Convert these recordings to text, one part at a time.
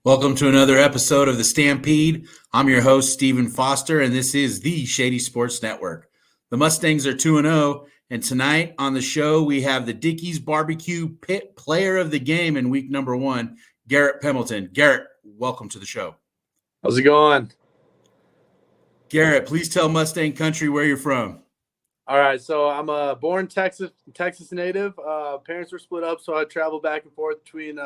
Welcome to another episode of the Stampede. I'm your host, Stephen Foster, and this is the Shady Sports Network. The Mustangs are 2-0, and tonight on the show, we have the Dickies Barbecue Pit Player of the Game in week number 1, Garrett Pemelton. Garrett, welcome to the show. How's it going? Garrett, please tell Mustang Country where you're from. All right, so I'm a born Texas native. Parents were split up, so I traveled back and forth between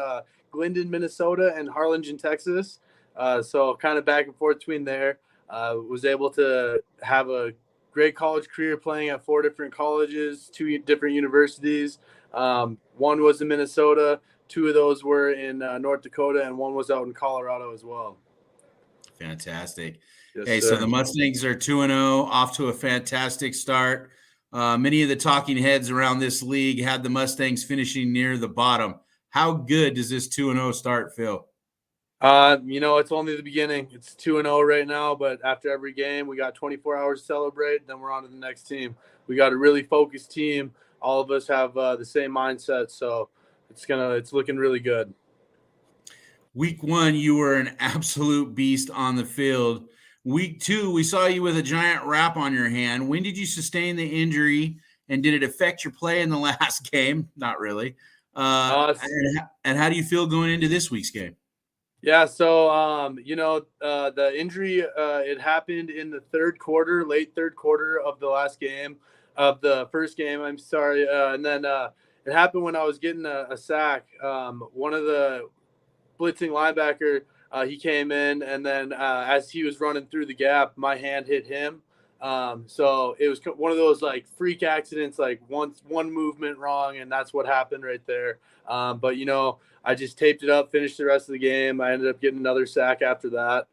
Glendon, Minnesota, and Harlingen, Texas. So kind of back and forth between there. Was able to have a great college career playing at 4 different colleges, 2 different universities. One was in Minnesota, 2 of those were in North Dakota, and 1 was out in Colorado as well. Fantastic. Yes, hey, sir. So the Mustangs are 2-0, off to a fantastic start. Many of the talking heads around this league had the Mustangs finishing near the bottom. How good does this 2-0 start feel? It's only the beginning. It's 2-0 right now, but after every game, we got 24 hours to celebrate. Then we're on to the next team. We got a really focused team. All of us have the same mindset, so it's looking really good. Week 1, you were an absolute beast on the field. Week 2, we saw you with a giant wrap on your hand. When did you sustain the injury, and did it affect your play in the last game? Not really. And how do you feel going into this week's game? Yeah, so the injury it happened in the late third quarter of the last game of the first game. I'm sorry, and then it happened when I was getting a sack. One of the blitzing linebacker, he came in, and then as he was running through the gap, my hand hit him. So it was one of those like freak accidents, like one movement wrong, and that's what happened right there. But I just taped it up, finished the rest of the game. I ended up getting another sack after that.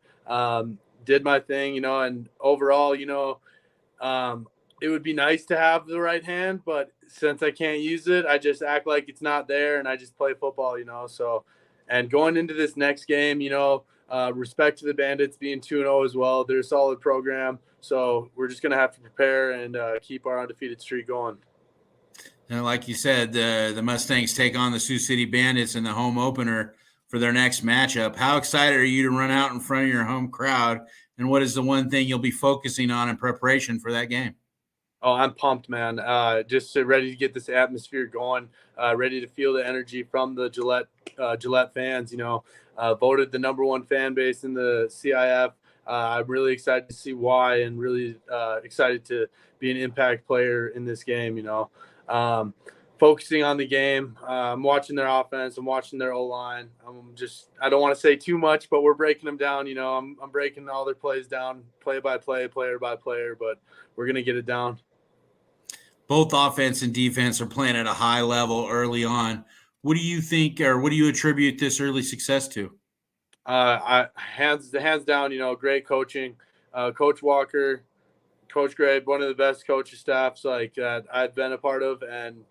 Did my thing, and overall, it would be nice to have the right hand, but since I can't use it, I just act like it's not there, and I just play football, so. And going into this next game, respect to the Bandits being 2-0 as well. They're a solid program, so we're just going to have to prepare and keep our undefeated streak going. And like you said, the Mustangs take on the Sioux City Bandits in the home opener for their next matchup. How excited are you to run out in front of your home crowd, and what is the one thing you'll be focusing on in preparation for that game? Oh, I'm pumped, man. Just ready to get this atmosphere going, ready to feel the energy from the Gillette fans, voted the #1 fan base in the CIF. I'm really excited to see why, and really excited to be an impact player in this game, focusing on the game. I'm watching their offense. I'm watching their O-line. I don't want to say too much, but we're breaking them down. I'm breaking all their plays down, play by play, player by player, but we're going to get it down. Both offense and defense are playing at a high level early on. What do you think, or what do you attribute this early success to? Hands down, great coaching. Coach Walker, Coach Grade, one of the best coaching staffs that I've been a part of, and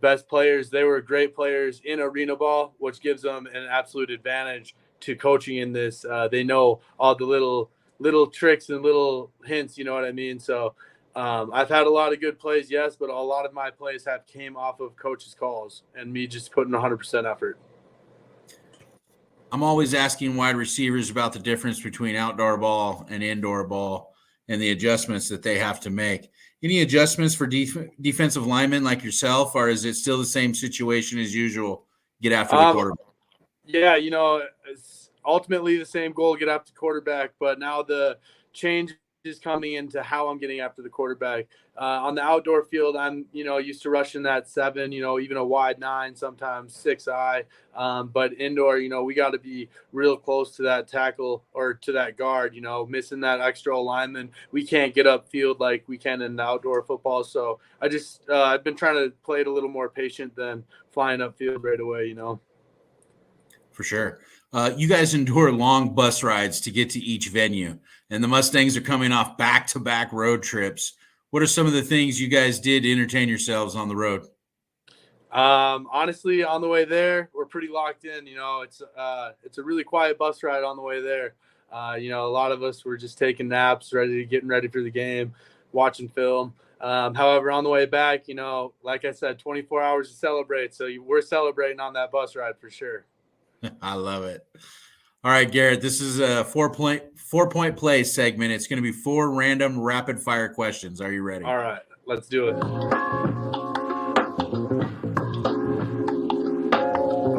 best players. They were great players in arena ball, which gives them an absolute advantage to coaching in this. They know all the little tricks and little hints, you know what I mean? So I've had a lot of good plays, yes, but a lot of my plays have came off of coaches' calls and me just putting 100% effort. I'm always asking wide receivers about the difference between outdoor ball and indoor ball and the adjustments that they have to make. Any adjustments for defensive linemen like yourself, or is it still the same situation as usual? Get after the quarterback. Yeah, it's ultimately the same goal, get after the quarterback, but now the change is coming into how I'm getting after the quarterback. On the outdoor field, I'm, used to rushing that 7, even a wide 9, sometimes 6-eye. But indoor, we got to be real close to that tackle or to that guard, missing that extra alignment. We can't get upfield like we can in outdoor football. So I've been trying to play it a little more patient than flying upfield right away, For sure. You guys endure long bus rides to get to each venue, and the Mustangs are coming off back-to-back road trips. What are some of the things you guys did to entertain yourselves on the road? Honestly, on the way there, we're pretty locked in. It's a really quiet bus ride on the way there. A lot of us were just taking naps, getting ready for the game, watching film. However, on the way back, like I said, 24 hours to celebrate. So we're celebrating on that bus ride for sure. I love it. All right, Garrett, this is a four-point play segment. It's going to be 4 random rapid-fire questions. Are you ready? All right, let's do it. I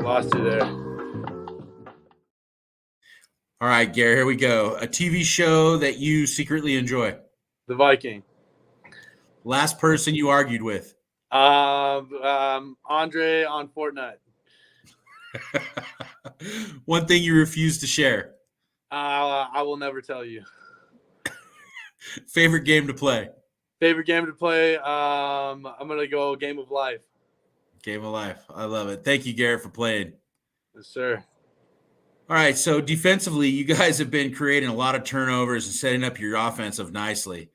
lost you there. All right, Garrett, here we go. A TV show that you secretly enjoy. The Viking. Last person you argued with. Andre on Fortnite. One thing you refuse to share. I will never tell you. Favorite game to play. Favorite game to play. I'm gonna go Game of Life. Game of Life. I love it. Thank you, Garrett, for playing. Yes, sir. All right, so defensively, you guys have been creating a lot of turnovers and setting up your offensive nicely.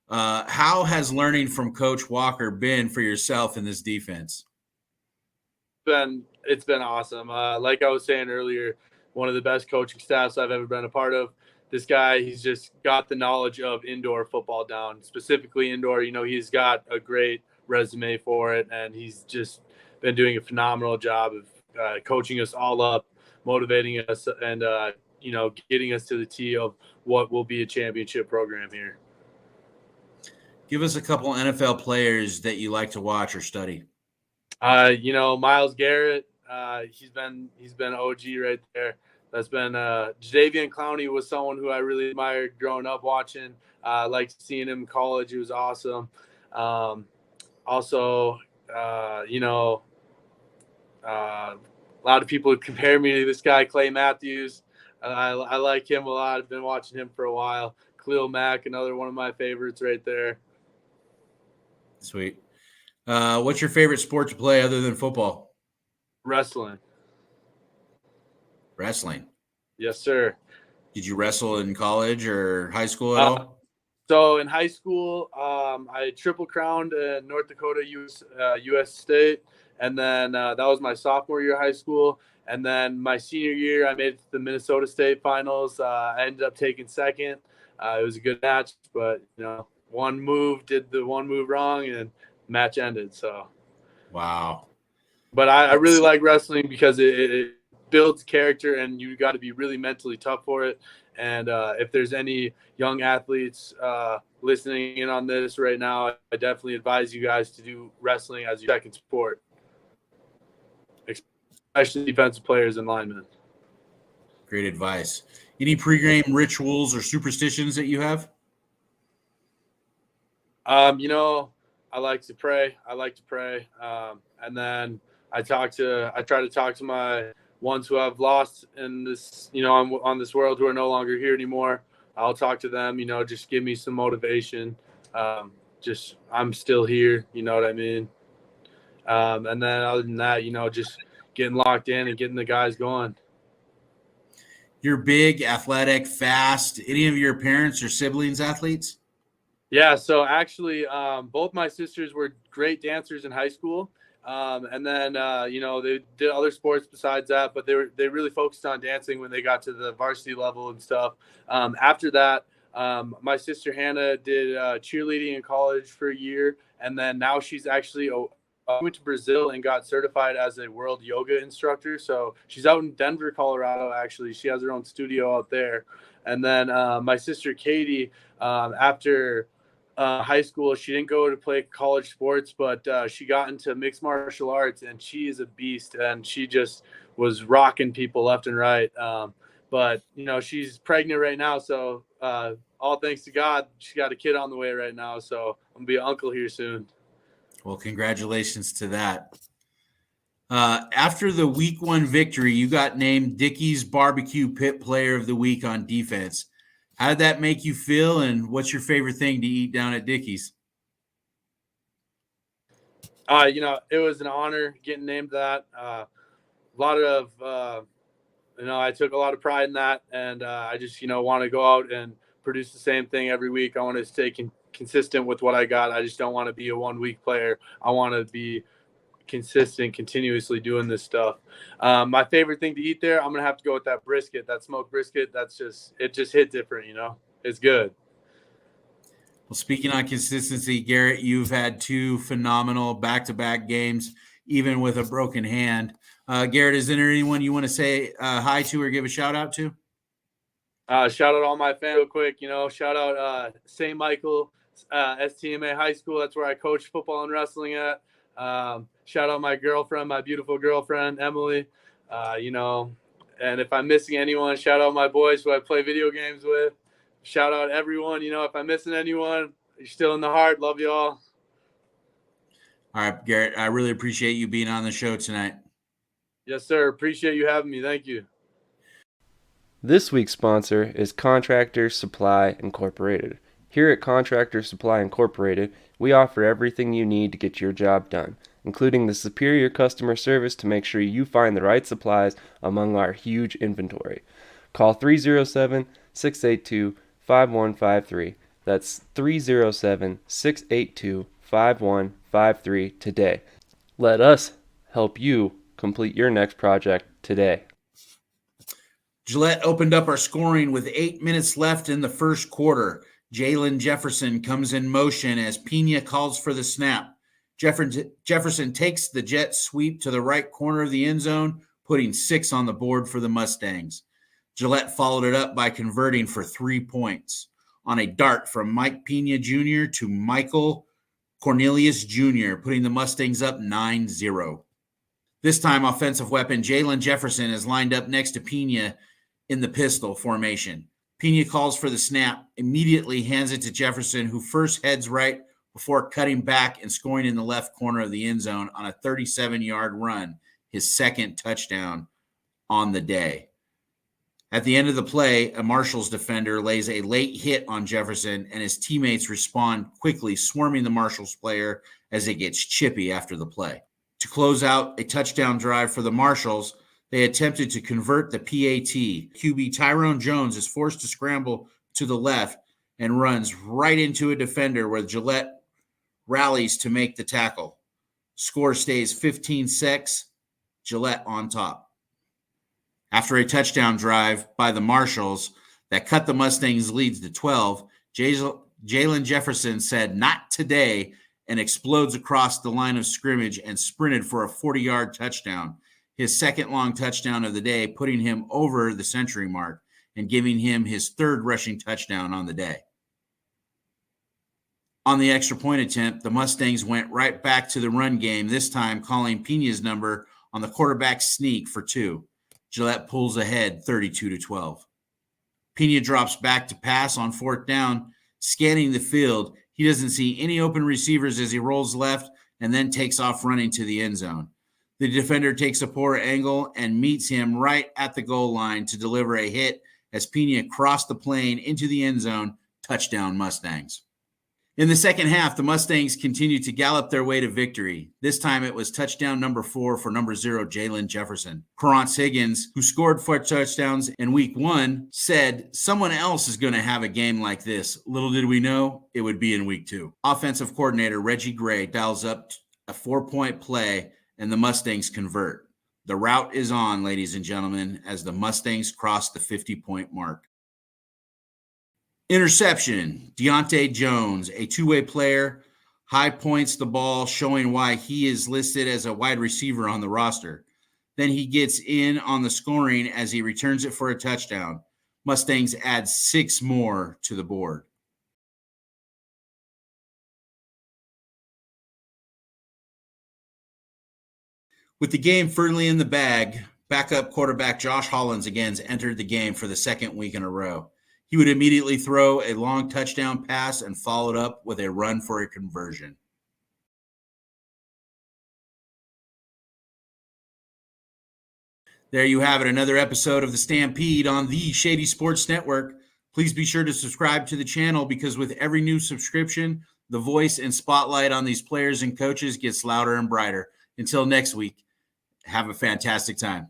How has learning from Coach Walker been for yourself in this defense? It's been awesome. Like I was saying earlier, one of the best coaching staffs I've ever been a part of. This guy, he's just got the knowledge of indoor football down, specifically indoor. He's got a great resume for it, and he's just been doing a phenomenal job of coaching us all up, motivating us, and getting us to the tee of what will be a championship program here. Give us a couple NFL players that you like to watch or study. Myles Garrett, he's been OG right there. That's been Jadeveon Clowney was someone who I really admired growing up watching. I liked seeing him in college. He was awesome. Also, a lot of people compare me to this guy, Clay Matthews. I like him a lot. I've been watching him for a while. Khalil Mack, another one of my favorites right there. Sweet. What's your favorite sport to play other than football? Wrestling. Wrestling. Yes, sir. Did you wrestle in college or high school at all? So in high school, I triple crowned in North Dakota U.S. State, and then that was my sophomore year of high school. And then my senior year, I made it to the Minnesota State Finals. I ended up taking second. It was a good match, but did the one move wrong, and match ended. So, wow. But I really like wrestling because it builds character, and you got to be really mentally tough for it. And if there's any young athletes listening in on this right now, I definitely advise you guys to do wrestling as your second sport, especially defensive players and linemen. Great advice. Any pregame rituals or superstitions that you have? I like to pray. And then I try to talk to my ones who have lost in this, on this world, who are no longer here anymore. I'll talk to them, just give me some motivation. I'm still here. You know what I mean? And then other than that, just getting locked in and getting the guys going. You're big, athletic, fast. Any of your parents or siblings athletes? Yeah, so actually, both my sisters were great dancers in high school, and then they did other sports besides that, but they really focused on dancing when they got to the varsity level and stuff. After that, my sister Hannah did cheerleading in college for a year, and then now she's actually went to Brazil and got certified as a world yoga instructor. So she's out in Denver, Colorado. Actually, she has her own studio out there. And then my sister Katie, after high school, she didn't go to play college sports, but she got into mixed martial arts, and she is a beast, and she just was rocking people left and right. But she's pregnant right now, so all thanks to God, she got a kid on the way right now. So I'm gonna be an uncle here soon. Well, congratulations to that. After the week 1 victory, you got named Dickey's Barbecue Pit Player of the Week on defense. How did that make you feel, and what's your favorite thing to eat down at Dickey's? It was an honor getting named that. A lot of, I took a lot of pride in that, and I just, want to go out and produce the same thing every week. I want to stay consistent with what I got. I just don't want to be a 1-week player. I want to be consistent, continuously doing this stuff. My favorite thing to eat there, I'm gonna have to go with that brisket, that smoked brisket. It just hit different. It's good. Well, speaking on consistency, Garrett, you've had 2 phenomenal back-to-back games, even with a broken hand. Garrett, is there anyone you want to say hi to or give a shout out to? Shout out all my fans real quick. Shout out St. Michael, STMA High School. That's where I coach football and wrestling at. Shout out my girlfriend, my beautiful girlfriend, Emily. And if I'm missing anyone, shout out my boys who I play video games with. Shout out everyone. If I'm missing anyone, you're still in the heart. Love you all. All right, Garrett, I really appreciate you being on the show tonight. Yes, sir. Appreciate you having me. Thank you. This week's sponsor is Contractor Supply Incorporated. Here at Contractor Supply Incorporated, we offer everything you need to get your job done, including the superior customer service to make sure you find the right supplies among our huge inventory. Call 307-682-5153. That's 307-682-5153 today. Let us help you complete your next project today. Gillette opened up our scoring with 8 minutes left in the first quarter. Jalen Jefferson comes in motion as Pena calls for the snap. Jefferson takes the jet sweep to the right corner of the end zone, putting 6 on the board for the Mustangs. Gillette followed it up by converting for 3 points on a dart from Mike Pena Jr. to Michael Cornelius Jr., putting the Mustangs up 9-0. This time, offensive weapon Jalen Jefferson is lined up next to Pena in the pistol formation. Pena calls for the snap, immediately hands it to Jefferson, who first heads right before cutting back and scoring in the left corner of the end zone on a 37-yard run, his second touchdown on the day. At the end of the play, a Marshals defender lays a late hit on Jefferson, and his teammates respond quickly, swarming the Marshals player as it gets chippy after the play. To close out a touchdown drive for the Marshals, they attempted to convert the PAT. QB Tyrone Jones is forced to scramble to the left and runs right into a defender where Gillette rallies to make the tackle. Score stays 15-6, Gillette on top. After a touchdown drive by the Marshals that cut the Mustangs' leads to 12, Jalen Jefferson said, "Not today," and explodes across the line of scrimmage and sprinted for a 40-yard touchdown, his second long touchdown of the day, putting him over the century mark and giving him his third rushing touchdown on the day. On the extra point attempt, the Mustangs went right back to the run game, this time calling Pena's number on the quarterback sneak for 2. Gillette pulls ahead 32-12. Pena drops back to pass on 4th down, scanning the field. He doesn't see any open receivers as he rolls left and then takes off running to the end zone. The defender takes a poor angle and meets him right at the goal line to deliver a hit as Pena crossed the plane into the end zone. Touchdown Mustangs. In the second half, the Mustangs continued to gallop their way to victory. This time it was touchdown number 4 for number 0, Jalen Jefferson. Carrance Higgins, who scored 4 touchdowns in week 1, said, "Someone else is going to have a game like this. Little did we know it would be in week 2. Offensive coordinator Reggie Gray dials up a 4-point play, and the Mustangs convert. The route is on, ladies and gentlemen, as the Mustangs cross the 50-point mark. Interception. Deontay Jones, a two-way player, high points the ball, showing why he is listed as a wide receiver on the roster. Then he gets in on the scoring as he returns it for a touchdown. Mustangs add 6 more to the board. With the game firmly in the bag, backup quarterback Josh Hollins again entered the game for the second week in a row. He would immediately throw a long touchdown pass and followed up with a run for a conversion. There you have it, another episode of the Stampede on the Shady Sports Network. Please be sure to subscribe to the channel because with every new subscription, the voice and spotlight on these players and coaches gets louder and brighter. Until next week, have a fantastic time.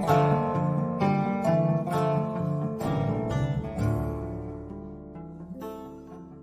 Bye.